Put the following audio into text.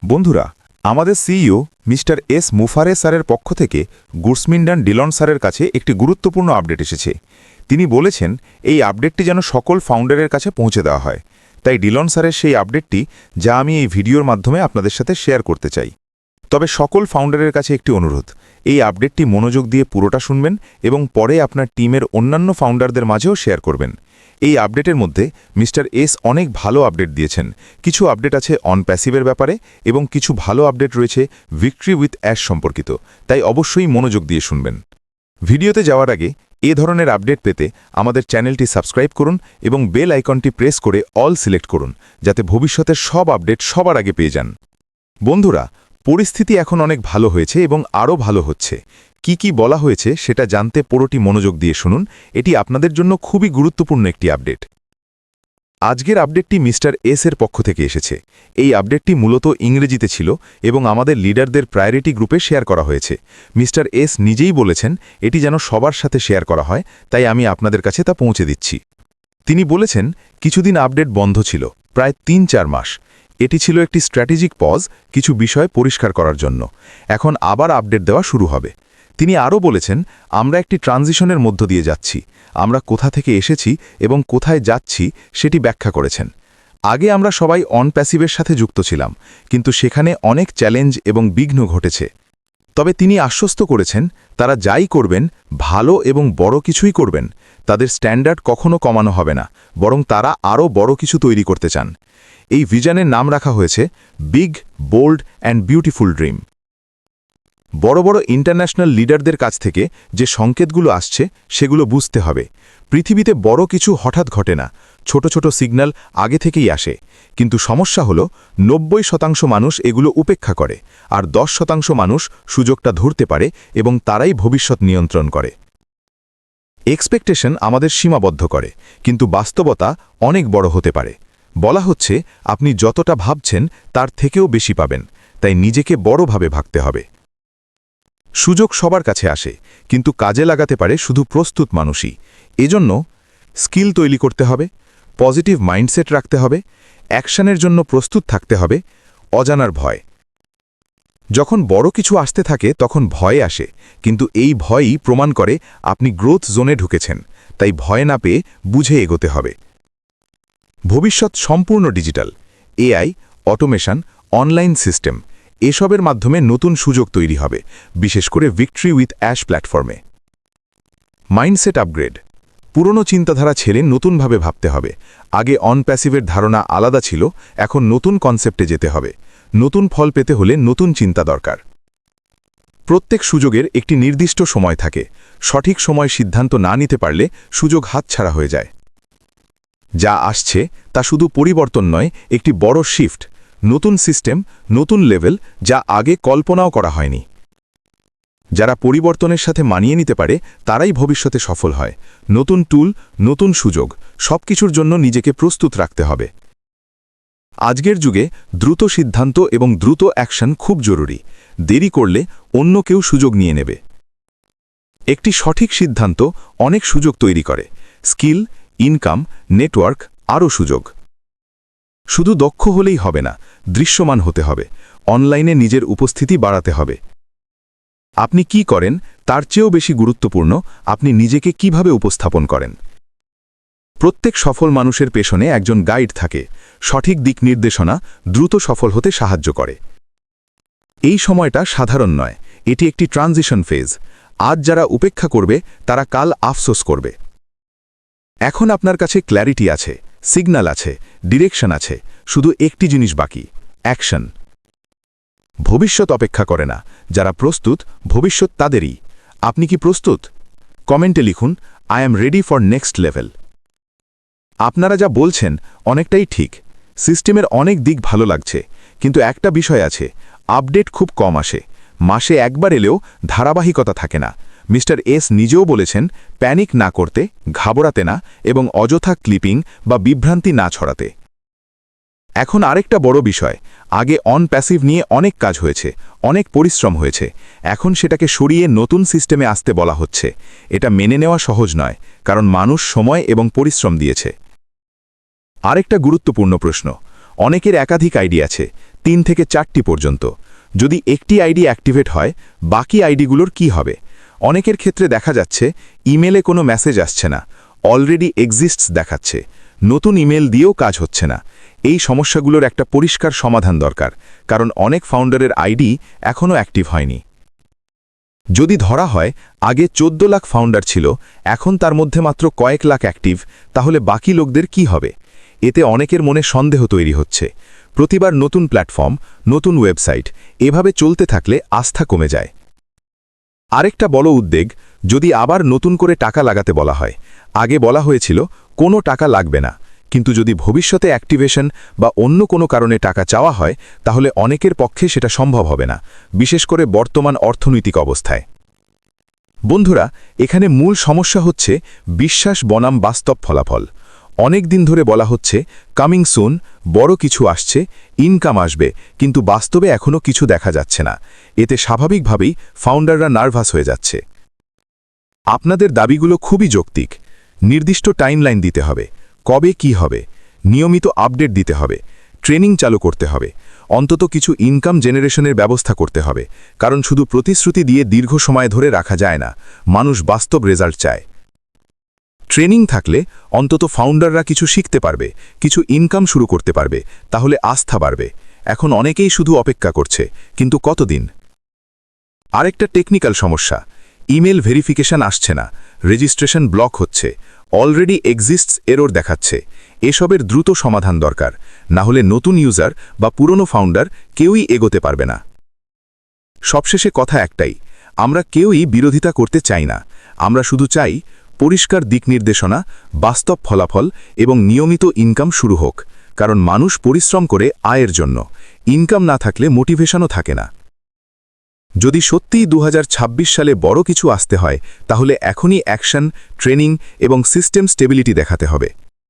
বন্ধুরা, আমাদের CEO mister S মুফারে স্যারের পক্ষ থেকে গুরসমিন্ডান ডিলন স্যারের কাছে একটি গুরুত্বপূর্ণ আপডেট এসেছে। তিনি বলেছেন এই আপডেটটি যেন সকল ফাউন্ডারের কাছে পৌঁছে দেওয়া হয়। তাই ডিলন স্যারের সেই আপডেটটি যা আমি এই ভিডিওর মাধ্যমে আপনাদের সাথে শেয়ার করতে চাই। তবে সকল ফাউন্ডারের কাছে একটি অনুরোধ, এই আপডেটটি মনোযোগ দিয়ে পুরোটা শুনবেন এবং পরে আপনার টিমের অন্যান্য ফাউন্ডারদের মাঝেও শেয়ার করবেন। এই আপডেটের মধ্যে মিস্টার এস অনেক ভালো আপডেট দিয়েছেন। কিছু আপডেট আছে অন প্যাসিভের ব্যাপারে এবং কিছু ভালো আপডেট রয়েছে ভিক্টরি উইথ অ্যাশ সম্পর্কিত, তাই অবশ্যই মনোযোগ দিয়ে শুনবেন। ভিডিওতে যাওয়ার আগে এ ধরনের আপডেট পেতে আমাদের চ্যানেলটি সাবস্ক্রাইব করুন এবং বেল আইকনটি প্রেস করে অল সিলেক্ট করুন, যাতে ভবিষ্যতের সব আপডেট সবার আগে পেয়ে যান। বন্ধুরা, পরিস্থিতি এখন অনেক ভালো হয়েছে এবং আরও ভালো হচ্ছে। কি বলা হয়েছে সেটা জানতে পুরোটি মনোযোগ দিয়ে শুনুন। এটি আপনাদের জন্য খুবই গুরুত্বপূর্ণ একটি আপডেট। আজকের আপডেটটি মিস্টার এস এর পক্ষ থেকে এসেছে। এই আপডেটটি মূলত ইংরেজিতে ছিল এবং আমাদের লিডারদের প্রায়োরিটি গ্রুপে শেয়ার করা হয়েছে। মিস্টার এস নিজেই বলেছেন এটি যেন সবার সাথে শেয়ার করা হয়, তাই আমি আপনাদের কাছে তা পৌঁছে দিচ্ছি। তিনি বলেছেন কিছুদিন আপডেট বন্ধ ছিল, প্রায় ৩-৪ মাস। এটি ছিল একটি স্ট্র্যাটেজিক পজ, কিছু বিষয় পরিষ্কার করার জন্য। এখন আবার আপডেট দেওয়া শুরু হবে। তিনি আরও বলেছেন আমরা একটি ট্রানজিশনের মধ্য দিয়ে যাচ্ছি। আমরা কোথা থেকে এসেছি এবং কোথায় যাচ্ছি সেটি ব্যাখ্যা করেছেন। আগে আমরা সবাই অন প্যাসিভের সাথে যুক্ত ছিলাম, কিন্তু সেখানে অনেক চ্যালেঞ্জ এবং বিঘ্ন ঘটেছে। তবে তিনি আশ্বস্ত করেছেন তারা যাই করবেন ভালো এবং বড় কিছুই করবেন। তাদের স্ট্যান্ডার্ড কখনো কমানো হবে না, বরং তারা আরও বড় কিছু তৈরি করতে চান। এই ভিশনের নাম রাখা হয়েছে big, bold and beautiful dream. বড় বড় ইন্টারন্যাশনাল লিডারদের কাছ থেকে যে সংকেতগুলো আসছে সেগুলো বুঝতে হবে। পৃথিবীতে বড় কিছু হঠাৎ ঘটে না, ছোট ছোট সিগন্যাল আগে থেকেই আসে। কিন্তু সমস্যা হলো ৯০% মানুষ এগুলো উপেক্ষা করে, আর ১০% মানুষ সুযোগটা ধরতে পারে এবং তারাই ভবিষ্যৎ নিয়ন্ত্রণ করে। এক্সপেকটেশন আমাদের সীমাবদ্ধ করে, কিন্তু বাস্তবতা অনেক বড় হতে পারে। বলা হচ্ছে আপনি যতটা ভাবছেন তার থেকেও বেশি পাবেন, তাই নিজেকে বড়ভাবে ভাবতে হবে। সুযোগ সবার কাছে আসে, কিন্তু কাজে লাগাতে পারে শুধু প্রস্তুত মানুষই। এজন্য স্কিল তৈরি করতে হবে, পজিটিভ মাইন্ডসেট রাখতে হবে, অ্যাকশনের জন্য প্রস্তুত থাকতে হবে। অজানার ভয়, যখন বড় কিছু আসতে থাকে তখন ভয় আসে, কিন্তু এই ভয়ই প্রমাণ করে আপনি গ্রোথ জোনে ঢুকেছেন। তাই ভয় না পেয়ে বুঝে এগোতে হবে। ভবিষ্যৎ সম্পূর্ণ digital. AI, automation, online system এসবের মাধ্যমে নতুন সুযোগ তৈরি হবে, বিশেষ করে ভিক্টরি উইথ অ্যাশ প্ল্যাটফর্মে। মাইন্ডসেট আপগ্রেড, পুরনো চিন্তাধারা ছেড়ে নতুনভাবে ভাবতে হবে। আগে অন প্যাসিভের ধারণা আলাদা ছিল, এখন নতুন কনসেপ্টে যেতে হবে। নতুন ফল পেতে হলে নতুন চিন্তা দরকার। প্রত্যেক সুযোগের একটি নির্দিষ্ট সময় থাকে। সঠিক সময় সিদ্ধান্ত না নিতে পারলে সুযোগ হাতছাড়া হয়ে যায়। যা আসছে তা শুধু পরিবর্তন নয়, একটি বড় শিফট, নতুন সিস্টেম, নতুন লেভেল, যা আগে কল্পনাও করা হয়নি। যারা পরিবর্তনের সাথে মানিয়ে নিতে পারে তারাই ভবিষ্যতে সফল হয়। নতুন টুল, নতুন সুযোগ, সবকিছুর জন্য নিজেকে প্রস্তুত রাখতে হবে। আজকের যুগে দ্রুত সিদ্ধান্ত এবং দ্রুত অ্যাকশন খুব জরুরি। দেরি করলে অন্য কেউ সুযোগ নিয়ে নেবে। একটি সঠিক সিদ্ধান্ত অনেক সুযোগ তৈরি করে। স্কিল, ইনকাম, নেটওয়ার্ক, আরও সুযোগ। শুধু দক্ষ হলেই হবে না, দৃশ্যমান হতে হবে। অনলাইনে নিজের উপস্থিতি বাড়াতে হবে। আপনি কি করেন তার চেয়েও বেশি গুরুত্বপূর্ণ আপনি নিজেকে কিভাবে উপস্থাপন করেন। প্রত্যেক সফল মানুষের পেছনে একজন গাইড থাকে। সঠিক দিক নির্দেশনা দ্রুত সফল হতে সাহায্য করে। এই সময়টা সাধারণ নয়, এটি একটি ট্রানজিশন ফেজ। আজ যারা উপেক্ষা করবে তারা কাল আফসোস করবে। এখন আপনার কাছে ক্ল্যারিটি আছে, সিগন্যাল আছে, ডিরেকশন আছে, শুধু একটি জিনিস বাকি, অ্যাকশন। ভবিষ্যৎ অপেক্ষা করে না, যারা প্রস্তুত ভবিষ্যৎ তাদেরই। আপনি কি প্রস্তুত? কমেন্টে লিখুন I am ready for next level. আপনারা যা বলছেন অনেকটাই ঠিক। সিস্টেমের অনেক দিক ভালো লাগছে, কিন্তু একটা বিষয় আছে, আপডেট খুব কম আসে। মাসে একবার এলেও ধারাবাহিকতা থাকে না। মিস্টার এস নিজেও বলেছেন প্যানিক না করতে, ঘাবড়াতে না এবং অযথা ক্লিপিং বা বিভ্রান্তি না ছড়াতে। এখন আরেকটা বড় বিষয়, আগে অন প্যাসিভ নিয়ে অনেক কাজ হয়েছে, অনেক পরিশ্রম হয়েছে। এখন সেটাকে সরিয়ে নতুন সিস্টেমে আসতে বলা হচ্ছে। এটা মেনে নেওয়া সহজ নয়, কারণ মানুষ সময় এবং পরিশ্রম দিয়েছে। আরেকটা গুরুত্বপূর্ণ প্রশ্ন, অনেকের একাধিক আইডি আছে, 3 থেকে 4টি পর্যন্ত। যদি একটি আইডি অ্যাক্টিভেট হয়, বাকি আইডিগুলোর কি হবে? অনেকের ক্ষেত্রে দেখা যাচ্ছে ইমেলে কোনো মেসেজ আসছে না, অলরেডি এক্সিস্টস দেখাচ্ছে, নতুন ইমেল দিয়েও কাজ হচ্ছে না। এই সমস্যাগুলোর একটা পরিষ্কার সমাধান দরকার, কারণ অনেক ফাউন্ডারের আইডি এখনও অ্যাক্টিভ হয়নি। যদি ধরা হয় আগে 14 লাখ ফাউন্ডার ছিল, এখন তার মধ্যে মাত্র কয়েক লাখ অ্যাক্টিভ, তাহলে বাকি লোকদের কি হবে? এতে অনেকের মনে সন্দেহ তৈরি হচ্ছে। প্রতিবার নতুন প্ল্যাটফর্ম, নতুন ওয়েবসাইট, এভাবে চলতে থাকলে আস্থা কমে যায়। আরেকটা বড় উদ্বেগ, যদি আবার নতুন করে টাকা লাগাতে বলা হয়। আগে বলা হয়েছিল কোনো টাকা লাগবে না, কিন্তু যদি ভবিষ্যতে অ্যাক্টিভেশন বা অন্য কোনো কারণে টাকা চাওয়া হয়, তাহলে অনেকের পক্ষে সেটা সম্ভব হবে না, বিশেষ করে বর্তমান অর্থনৈতিক অবস্থায়। বন্ধুরা, এখানে মূল সমস্যা হচ্ছে বিশ্বাস বনাম বাস্তব ফলাফল। অনেক দিন ধরে বলা হচ্ছে কামিং সুন, বড় কিছু আসছে, ইনকাম আসবে, কিন্তু বাস্তবে এখনও কিছু দেখা যাচ্ছে না। এতে স্বাভাবিকভাবেই ফাউন্ডাররা নার্ভাস হয়ে যাচ্ছে। আপনাদের দাবিগুলো খুবই যৌক্তিক। নির্দিষ্ট টাইমলাইন দিতে হবে, কবে কি হবে, নিয়মিত আপডেট দিতে হবে, ট্রেনিং চালু করতে হবে, অন্তত কিছু ইনকাম জেনারেশনের ব্যবস্থা করতে হবে, কারণ শুধু প্রতিশ্রুতি দিয়ে দীর্ঘ সময় ধরে রাখা যায় না, মানুষ বাস্তব রেজাল্ট চায়। ট্রেনিং থাকলে অন্তত ফাউন্ডাররা কিছু শিখতে পারবে, কিছু ইনকাম শুরু করতে পারবে, তাহলে আস্থা বাড়বে। এখন অনেকেই শুধু অপেক্ষা করছে, কিন্তু কতদিন? আরেকটা টেকনিক্যাল সমস্যা, ইমেল ভেরিফিকেশন আসছে না, রেজিস্ট্রেশন ব্লক হচ্ছে, অলরেডি এক্সিস্টস এরর দেখাচ্ছে। এসবের দ্রুত সমাধান দরকার, না হলে নতুন ইউজার বা পুরনো ফাউন্ডার কেউই এগোতে পারবে না। সবশেষে কথা একটাই, আমরা কেউই বিরোধিতা করতে চাই না, আমরা শুধু চাই পরিষ্কার দিক নির্দেশনা, বাস্তব ফলাফল এবং নিয়মিত ইনকাম শুরু হোক, কারণ মানুষ পরিশ্রম করে আয়ের জন্য, ইনকাম না থাকলে মোটিভেশনও থাকে না। যদি সত্যিই 2026 সালে বড় কিছু আসতে হয়, তাহলে এখনই অ্যাকশন, ট্রেনিং এবং সিস্টেম স্টেবিলিটি দেখাতে হবে।